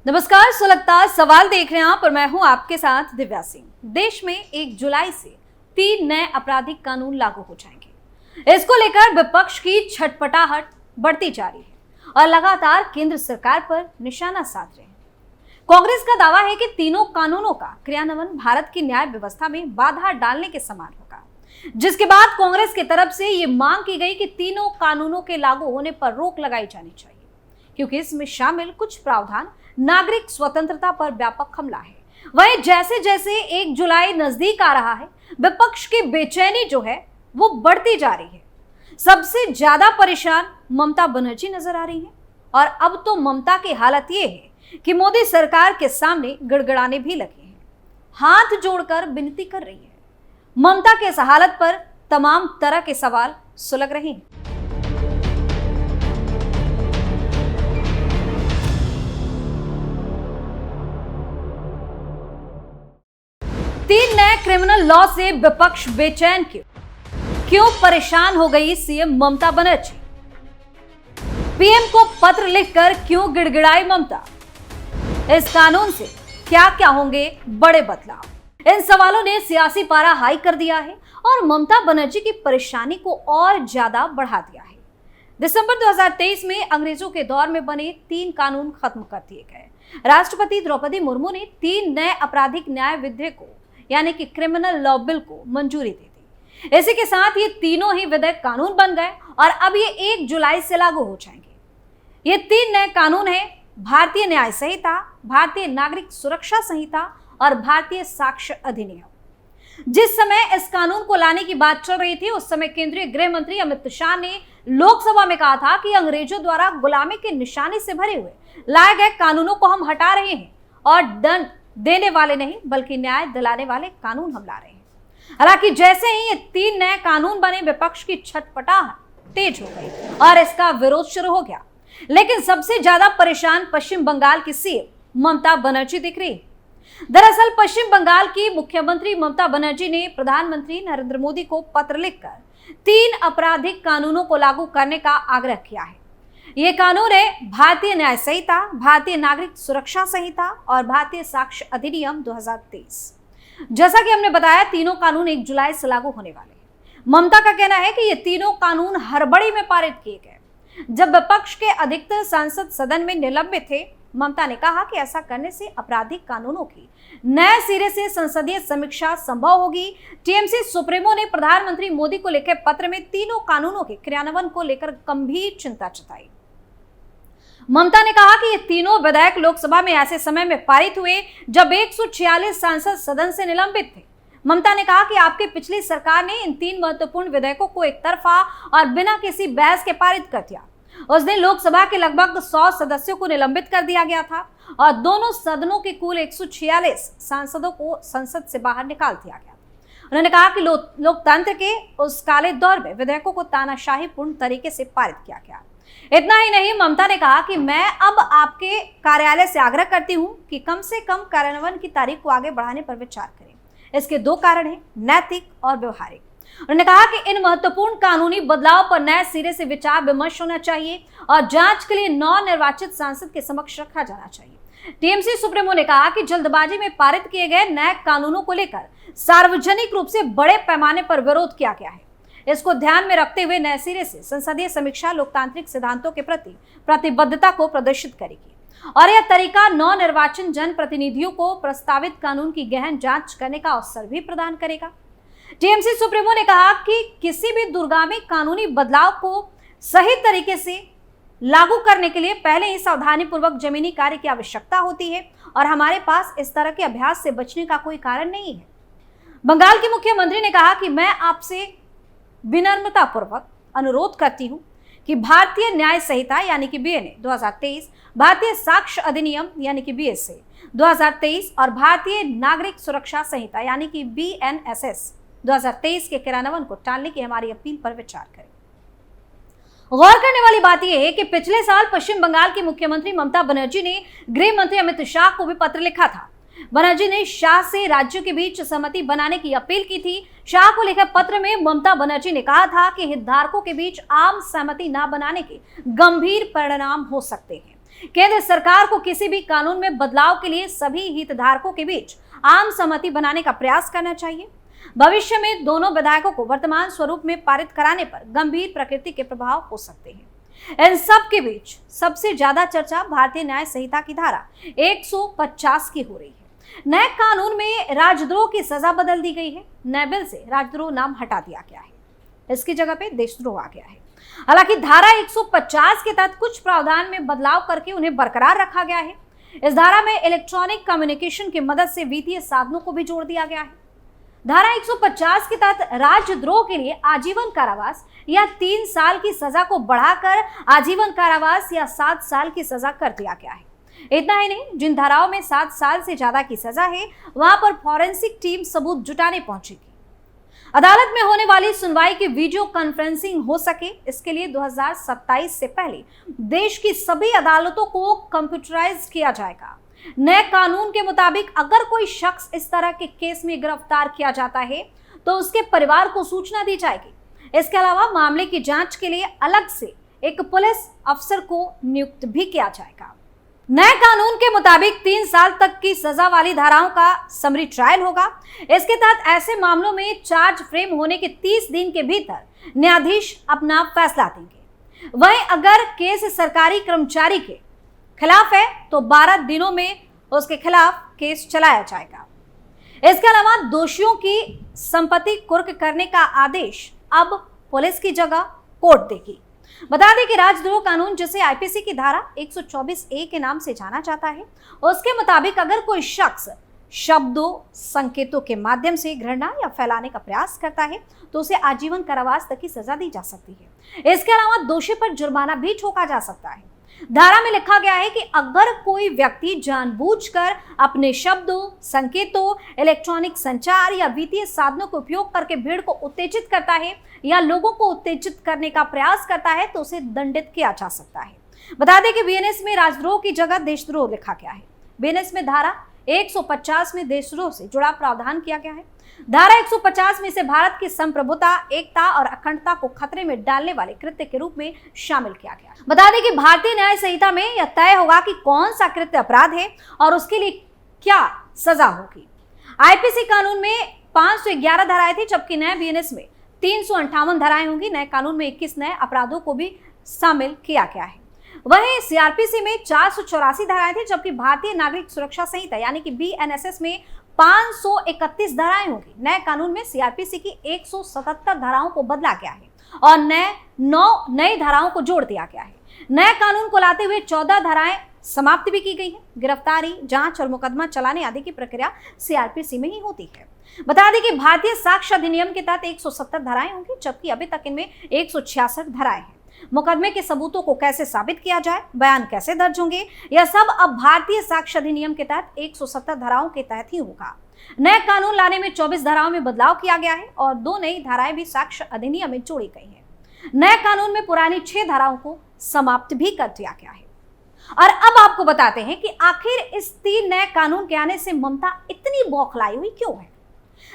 नमस्कार, सुलगता सवाल देख रहे हैं आप और मैं हूं आपके साथ दिव्या सिंह। देश में 1 जुलाई से 3 नए आपराधिक कानून लागू हो जाएंगे। इसको लेकर विपक्ष की छटपटाहट बढ़ती जा रही है और लगातार केंद्र सरकार पर निशाना साध रहे हैं। कांग्रेस का दावा है कि तीनों कानूनों का क्रियान्वयन भारत की न्याय व्यवस्था में बाधा डालने के समान होगा, जिसके बाद कांग्रेस की तरफ से ये मांग की गई कि तीनों कानूनों के लागू होने पर रोक लगाई जानी चाहिए, क्योंकि इसमें शामिल कुछ प्रावधान नागरिक स्वतंत्रता पर व्यापक हमला है। वहीं जैसे जैसे 1 जुलाई नजदीक आ रहा है, विपक्ष की बेचैनी जो है वो बढ़ती जा रही है। सबसे ज्यादा परेशान ममता बनर्जी नजर आ रही है और अब तो ममता की हालत ये है कि मोदी सरकार के सामने गिड़गिड़ाने भी लगे हैं, हाथ जोड़कर विनती कर रही है। ममता के इस हालत पर तमाम तरह के सवाल सुलग रहे हैं। 3 नए क्रिमिनल लॉ से विपक्ष बेचैन क्यों परेशान हो गई सीएम ममता बनर्जी? पीएम को पत्र लिखकर क्यों गिड़गिड़ाई ममता? इस कानून से क्या क्या होंगे बड़े बदलाव? इन सवालों ने सियासी पारा हाई कर दिया है और ममता बनर्जी की परेशानी को और ज्यादा बढ़ा दिया है। दिसंबर 2023 में अंग्रेजों के दौर में बने 3 कानून खत्म कर दिए गए। राष्ट्रपति द्रौपदी मुर्मू ने 3 नए आपराधिक न्याय विधेयकों यानी कि क्रिमिनल लॉ बिल को मंजूरी दे दी। इसी के साथ ये तीनों ही विधेयक कानून बन गए और अब ये 1 जुलाई से लागू हो जाएंगे। ये 3 नए कानून हैं भारतीय न्याय संहिता, भारतीय नागरिक सुरक्षा संहिता और भारतीय साक्ष्य अधिनियम। जिस समय इस कानून को लाने की बात चल रही थी, उस समय केंद्रीय गृह मंत्री अमित शाह ने लोकसभा में कहा था कि अंग्रेजों द्वारा गुलामी के निशाने से भरे हुए लाए गए कानूनों को हम हटा रहे हैं और दंड देने वाले नहीं बल्कि न्याय दिलाने वाले कानून हम ला रहे हैं। हालांकि जैसे ही ये 3 नए कानून बने, विपक्ष की छटपटाहट तेज हो गई और इसका विरोध शुरू हो गया। लेकिन सबसे ज्यादा परेशान पश्चिम बंगाल की सीएम ममता बनर्जी दिख रही है। दरअसल पश्चिम बंगाल की मुख्यमंत्री ममता बनर्जी ने प्रधानमंत्री नरेंद्र मोदी को पत्र लिखकर 3 आपराधिक कानूनों को लागू करने का आग्रह किया है। ये कानून है भारतीय न्याय संहिता, भारतीय नागरिक सुरक्षा संहिता और भारतीय साक्ष्य अधिनियम 2023। जैसा कि हमने बताया, तीनों कानून 1 जुलाई से लागू होने वाले हैं। ममता का कहना है कि ये तीनों कानून हड़बड़ी में पारित किए गए। जब विपक्ष के अधिकतर सांसद सदन में निलंबित थे, ममता ने कहा कि ऐसा करने से आपराधिक कानूनों की नए सिरे से संसदीय समीक्षा संभव होगी। टीएमसी सुप्रीमो ने प्रधानमंत्री मोदी को लिखे पत्र में तीनों कानूनों के क्रियान्वयन को लेकर गंभीर चिंता जताई। ममता ने कहा कि ये तीनों विधेयक लोकसभा में ऐसे समय में पारित हुए जब 146 सांसद सदन से निलंबित थे। ममता ने कहा कि आपकी पिछली सरकार ने इन 3 महत्वपूर्ण विधेयकों को एक तरफा और बिना किसी बहस के पारित कर दिया। उस दिन लोकसभा के लगभग 100 सदस्यों को निलंबित कर दिया गया था और दोनों सदनों के कुल 146 सांसदों को संसद से बाहर निकाल दिया गया। उन्होंने कहा कि लोकतंत्र के उस काले दौर में विधेयकों को तानाशाहीपूर्ण तरीके से पारित किया गया। इतना ही नहीं, ममता ने कहा कि मैं अब आपके कार्यालय से आग्रह करती हूं कि कम से कम कार्यान्वयन की तारीख को आगे बढ़ाने पर विचार करें। इसके 2 कारण हैं, नैतिक और व्यवहारिक। उन्होंने कहा कि इन महत्वपूर्ण कानूनी बदलाव पर नए सिरे से विचार विमर्श होना चाहिए और जांच के लिए नवनिर्वाचित सांसद के समक्ष रखा जाना चाहिए। टीएमसी सुप्रीमो ने कहा कि जल्दबाजी में पारित किए गए नए कानूनों को लेकर सार्वजनिक रूप से बड़े पैमाने पर विरोध किया गया है। इसको ध्यान में रखते हुए नए सिरे से संसदीय समीक्षा लोकतांत्रिक सिद्धांतों के प्रति प्रतिबद्धता को प्रदर्शित करेगी और यह तरीका नवनिर्वाचित जनप्रतिनिधियों को प्रस्तावित कानून की गहन जांच करने का अवसर भी प्रदान करेगा। टीएमसी सुप्रीमो ने कहा कि किसी भी दूरगामी कानूनी बदलाव को सही तरीके से लागू करने के लिए पहले ही सावधानीपूर्वक जमीनी कार्य की आवश्यकता होती है और हमारे पास इस तरह के अभ्यास से बचने का कोई कारण नहीं है। बंगाल की मुख्यमंत्री ने कहा कि मैं आपसे विनम्रतापूर्वक अनुरोध करती हूं कि भारतीय न्याय संहिता यानी कि बीएनए 2023, भारतीय साक्ष्य अधिनियम यानी कि बीएसए 2023 और भारतीय नागरिक सुरक्षा संहिता यानी कि बीएनएसएस 2023 के क्रियान्वयन को टालने की हमारी अपील पर विचार करें। गौर करने वाली बात यह है कि पिछले साल पश्चिम बंगाल की मुख्यमंत्री ममता बनर्जी ने गृह मंत्री अमित शाह को भी पत्र लिखा था। बनर्जी ने शाह से राज्यों के बीच सहमति बनाने की अपील की थी। शाह को लिखे पत्र में ममता बनर्जी ने कहा था कि हितधारकों के बीच आम सहमति न बनाने के गंभीर परिणाम हो सकते हैं। केंद्र सरकार को किसी भी कानून में बदलाव के लिए सभी हितधारकों के बीच आम सहमति बनाने का प्रयास करना चाहिए। भविष्य में दोनों विधायकों को वर्तमान स्वरूप में पारित कराने पर गंभीर प्रकृति के प्रभाव हो सकते हैं। इन सब के बीच सबसे ज्यादा चर्चा भारतीय न्याय संहिता की धारा 150 की हो रही है। नए कानून में राजद्रोह की सजा बदल दी गई है। नए बिल से राजद्रोह नाम हटा दिया गया है, इसकी जगह पे देशद्रोह आ गया है। हालांकि धारा 150 के तहत कुछ प्रावधान में बदलाव करके उन्हें बरकरार रखा गया है। इस धारा में इलेक्ट्रॉनिक कम्युनिकेशन की मदद से वित्तीय साधनों को भी जोड़ दिया गया है। धारा 150 के तहत राजद्रोह के लिए आजीवन कारावास या 3 साल की सजा को बढ़ाकर आजीवन कारावास या 7 साल की सजा कर दिया गया है। इतना ही नहीं, जिन धाराओं में 7 साल से ज्यादा की सजा है वहां पर फॉरेंसिक टीम सबूत जुटाने पहुंचेगी। अदालत में होने वाली सुनवाई की वीडियो कॉन्फ्रेंसिंग हो सके, इसके लिए 2027 से पहले देश की सभी अदालतों को कंप्यूटराइज किया जाएगा। नए कानून के मुताबिक अगर कोई शख्स इस तरह के केस में गिरफ्तार किया जाता है तो उसके परिवार को सूचना दी जाएगी। इसके अलावा मामले की जांच के लिए अलग से एक पुलिस अफसर को नियुक्त भी किया जाएगा। नए कानून के मुताबिक 3 साल तक की सजा वाली धाराओं का समरी ट्रायल होगा। इसके तहत ऐसे मामलों में चार्ज फ्रेम होने के 30 दिन के भीतर न्यायाधीश अपना फैसला देंगे। वहीं अगर केस सरकारी कर्मचारी के खिलाफ है तो 12 दिनों में उसके खिलाफ केस चलाया जाएगा। इसके अलावा दोषियों की संपत्ति कुर्क करने का आदेश अब पुलिस की जगह कोर्ट देगी। बता दें कि राजद्रोह कानून, जिसे आईपीसी की धारा 124A के नाम से जाना जाता है, उसके मुताबिक अगर कोई शख्स शब्दों, संकेतों के माध्यम से घृणा या फैलाने का प्रयास करता है तो उसे आजीवन कारावास तक की सजा दी जा सकती है। इसके अलावा दोषी पर जुर्माना भी ठोका जा सकता है। धारा में लिखा गया है कि अगर कोई व्यक्ति जानबूझकर अपने शब्दों, संकेतों, इलेक्ट्रॉनिक संचार या वित्तीय साधनों का उपयोग करके भीड़ को उत्तेजित करता है या लोगों को उत्तेजित करने का प्रयास करता है तो उसे दंडित किया जा सकता है। बता दें कि बीएनएस में राजद्रोह की जगह देशद्रोह लिखा गया है। बीएनएस में धारा 150 में देशद्रोह से जुड़ा प्रावधान किया गया है। धारा 150 में इसे भारत की संप्रभुता, एकता और अखंडता को खतरे में डालने वाले कृत्य के रूप में शामिल किया गया। बता दें कि भारतीय न्याय संहिता में यह तय होगा कि कौन सा कृत्य अपराध है और उसके लिए क्या सजा होगी। आईपीसी कानून में 511 धाराएं थी, जबकि नए बीएनएस में 358 धाराएं होंगी। नए कानून में 21 नए अपराधों को भी शामिल किया गया है। वहीं सीआरपीसी में 484 धाराएं थी, जबकि भारतीय नागरिक सुरक्षा संहिता यानी कि बीएनएसएस में 531 धाराएं होंगी। नए कानून में सीआरपीसी की 177 धाराओं को बदला गया है और 9 नई धाराओं को जोड़ दिया गया है। नए कानून को लाते हुए 14 धाराएं समाप्त भी की गई हैं। गिरफ्तारी, जांच और मुकदमा चलाने आदि की प्रक्रिया सीआरपीसी में ही होती है। बता दें कि भारतीय साक्ष्य अधिनियम के तहत 170 धाराएं होंगी, जबकि अभी तक इनमें 166 धाराएं हैं। मुकदमे के सबूतों को कैसे साबित किया जाए, बयान कैसे दर्ज होंगे, यह सब अब भारतीय साक्ष्य अधिनियम के तहत 170 धाराओं के तहत ही होगा। नए कानून लाने में 24 धाराओं में बदलाव किया गया है और 2 नई धाराएं भी साक्ष्य अधिनियम में जोड़ी गई हैं। नए कानून में पुरानी 6 धाराओं को समाप्त भी कर दिया गया है। और अब आपको बताते हैं कि आखिर इस 3 नए कानून के आने से ममता इतनी बौखलाई हुई क्यों है।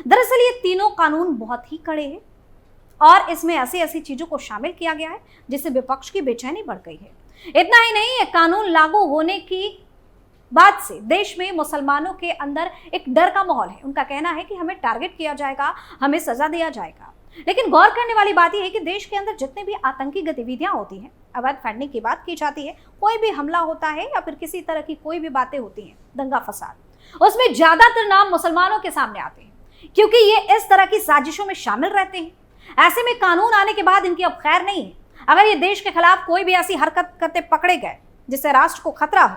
दरअसल ये तीनों कानून बहुत ही कड़े हैं और इसमें ऐसी चीजों को शामिल किया गया है जिससे विपक्ष की बेचैनी बढ़ गई है। इतना ही नहीं, ये कानून लागू होने की बाद से देश में मुसलमानों के अंदर एक डर का माहौल है। उनका कहना है कि हमें टारगेट किया जाएगा, हमें सजा दिया जाएगा। लेकिन गौर करने वाली बात यह है कि देश के अंदर जितने भी आतंकी गतिविधियां होती हैं, अवैध फंडिंग की बात की जाती है, कोई भी हमला होता है या फिर किसी तरह की कोई भी बातें होती हैं, दंगा फसाद, उसमें ज्यादातर नाम मुसलमानों के सामने आते हैं क्योंकि ये इस तरह की साजिशों में शामिल रहते हैं। ऐसे में कानून आने के बाद इनकी अब खैर नहीं है। अगर ये देश के खिलाफ कोई भी ऐसी हरकत करते पकड़े गए जिससे राष्ट्र को खतरा हो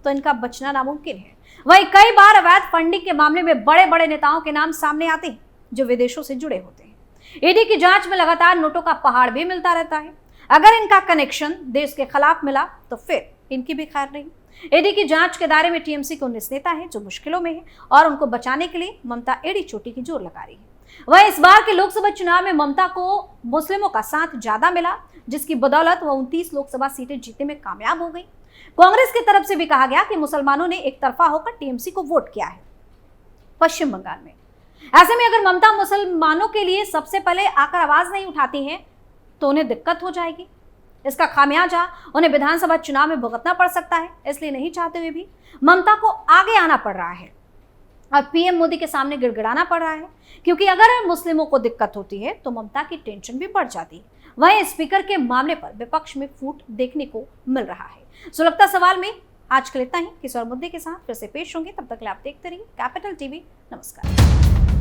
तो इनका बचना नामुमकिन है। वहीं कई बार अवैध फंडिंग के मामले में बड़े बड़े नेताओं के नाम सामने आते हैं जो विदेशों से जुड़े होते हैं। ईडी की जांच में लगातार नोटों का पहाड़ भी मिलता रहता है। अगर इनका कनेक्शन देश के खिलाफ मिला तो फिर इनकी भी खैर नहीं। ईडी की जांच के दायरे में टीएमसी के 19 नेता हैं जो मुश्किलों में है और उनको बचाने के लिए ममता एड़ी चोटी की जोर लगा रही है। वह इस बार के लोकसभा चुनाव में ममता को मुस्लिमों का साथ ज्यादा मिला, जिसकी बदौलत वह 29 लोकसभा सीटें जीतने में कामयाब हो गई। कांग्रेस की तरफ से भी कहा गया कि मुसलमानों ने एक तरफा होकर टीएमसी को वोट किया है पश्चिम बंगाल में। ऐसे में अगर ममता मुसलमानों के लिए सबसे पहले आकर आवाज नहीं उठाती हैं तो उन्हें दिक्कत हो जाएगी। इसका खामियाजा उन्हें विधानसभा चुनाव में भुगतना पड़ सकता है। इसलिए नहीं चाहते हुए भी ममता को आगे आना पड़ रहा है और पीएम मोदी के सामने गिड़गिड़ाना पड़ रहा है, क्योंकि अगर मुस्लिमों को दिक्कत होती है तो ममता की टेंशन भी बढ़ जाती है। वहीं स्पीकर के मामले पर विपक्ष में फूट देखने को मिल रहा है। सुलगता सवाल में आज के लिए इतना ही। किसी और मुद्दे के साथ फिर से पेश होंगे, तब तक के लिए आप देखते रहिए कैपिटल टीवी। नमस्कार।